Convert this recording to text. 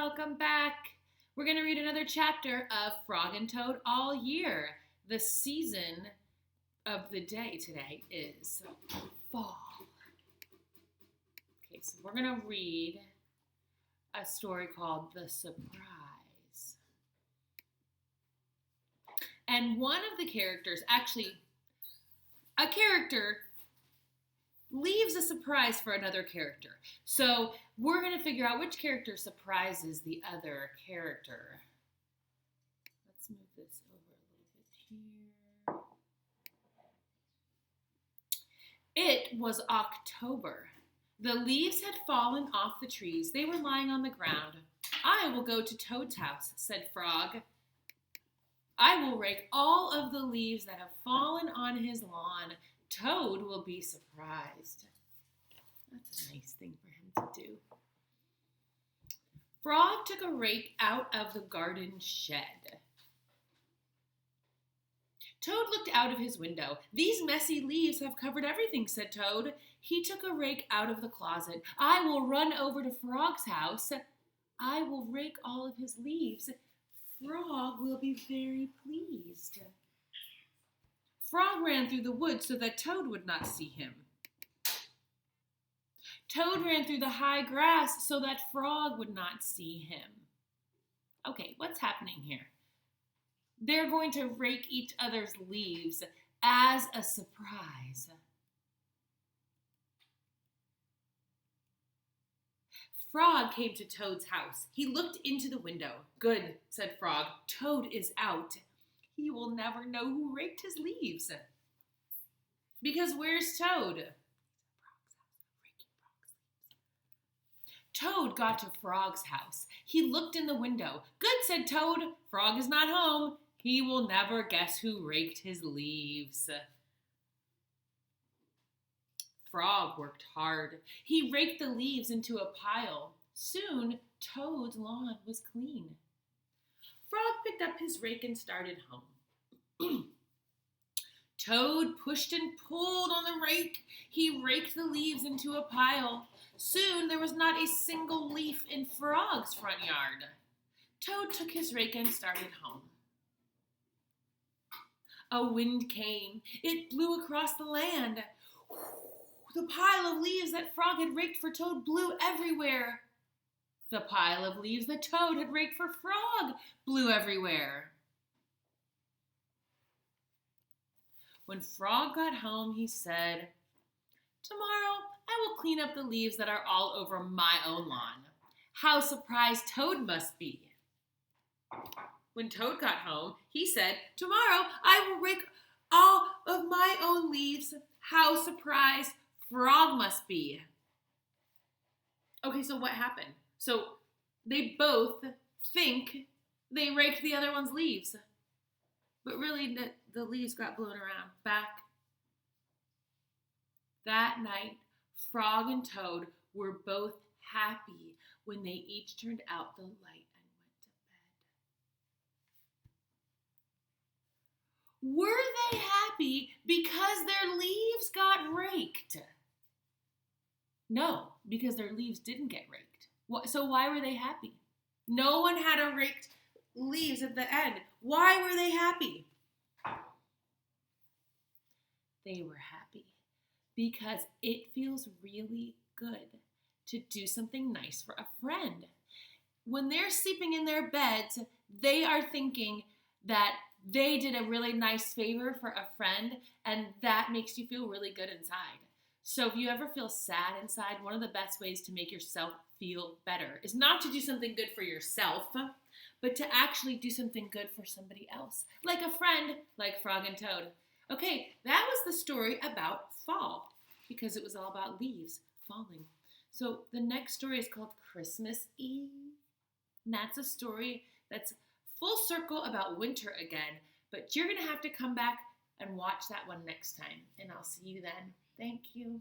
Welcome back. We're going to read another chapter of Frog and Toad All Year. The season of the day today is fall. Okay, so we're going to read a story called The Surprise. And one of the characters, actually, a character leaves a surprise for another character. So we're going to figure out which character surprises the other character. Let's move this over a little bit here. It was October. The leaves had fallen off the trees. They were lying on the ground. I will go to Toad's house, said Frog. I will rake all of the leaves that have fallen on his lawn. Toad will be surprised. That's a nice thing for him to do. Frog took a rake out of the garden shed. Toad looked out of his window. These messy leaves have covered everything, said Toad. He took a rake out of the closet. I will run over to Frog's house. I will rake all of his leaves. Frog will be very pleased. Frog ran through the woods so that Toad would not see him. Toad ran through the high grass so that Frog would not see him. Okay, what's happening here? They're going to rake each other's leaves as a surprise. Frog came to Toad's house. He looked into the window. Good, said Frog. Toad is out. He will never know who raked his leaves. Because where's Toad? Toad got to Frog's house. He looked in the window. Good, said Toad. Frog is not home. He will never guess who raked his leaves. Frog worked hard. He raked the leaves into a pile. Soon, Toad's lawn was clean. Frog picked up his rake and started home. Toad pushed and pulled on the rake. He raked the leaves into a pile. Soon there was not a single leaf in Frog's front yard. Toad took his rake and started home. A wind came. It blew across the land. The pile of leaves that Frog had raked for Toad blew everywhere. The pile of leaves that Toad had raked for Frog blew everywhere. When Frog got home, he said, Tomorrow I will clean up the leaves that are all over my own lawn. How surprised Toad must be. When Toad got home, he said, Tomorrow I will rake all of my own leaves. How surprised Frog must be. Okay, so what happened? So they both think they raked the other one's leaves. But really, the leaves got blown around back. That night, Frog and Toad were both happy when they each turned out the light and went to bed. Were they happy because their leaves got raked? No, because their leaves didn't get raked. So why were they happy? No one had a raked leaves at the end. Why were they happy? They were happy because it feels really good to do something nice for a friend. When they're sleeping in their beds, they are thinking that they did a really nice favor for a friend, and that makes you feel really good inside. So if you ever feel sad inside, one of the best ways to make yourself feel better is not to do something good for yourself, but to actually do something good for somebody else, like a friend, like Frog and Toad. Okay, that was the story about fall, because it was all about leaves falling. So the next story is called Christmas Eve. And that's a story that's full circle about winter again, but you're going to have to come back and watch that one next time, and I'll see you then. Thank you.